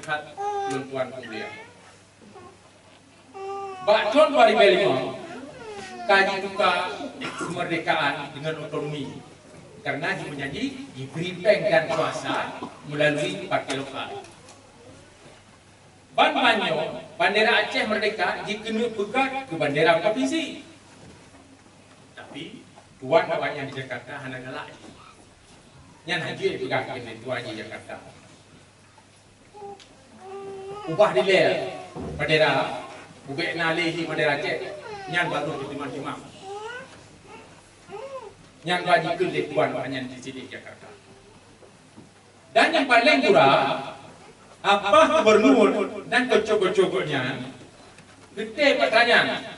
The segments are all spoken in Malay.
nasihat tuan-tuan kuliah. Bak tahun 2005, kaji buka kemerdekaan dengan otonomi. Karena dia menjadi diberi bank dan kuasa melalui partai lokal. Ban Manyo, bandera Aceh merdeka dikena pegat ke bandera provinsi. Tapi tuan awak yang di Jakarta hanya galak. Yang haji pegang ke tuan di Jakarta. Ubah dileh bandera, ubek nalehi bandera Aceh, yang baru ditimang-timang. Yang bagi ke tuan awak yang di sini Jakarta. Dan yang paling kurang, apa gubernur dan kocok-kocoknya gede pertanyaan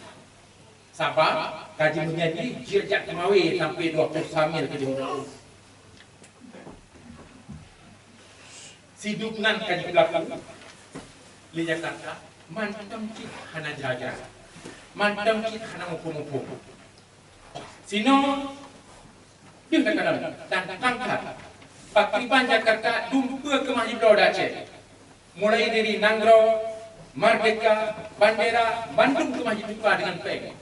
siapa kaji menjadi jirjak kemawi sampai 20 samil ke jumlah sidupnan kaji berlaku di Jakarta mantam cik hana jaga mantam cik hana mumpung sino dia kadang dan tangkat Pakriban Jakarta dumpa ke Mahiblau Aceh mulai dari Nanggro, Merdeka, Bandera, Bandung ke Mahidupah dengan peng.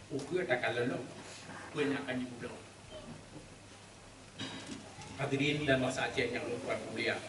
Ukur takkan lelok, banyak akan dibudak. Hadirin dan masa Aceh yang lupa kuliah.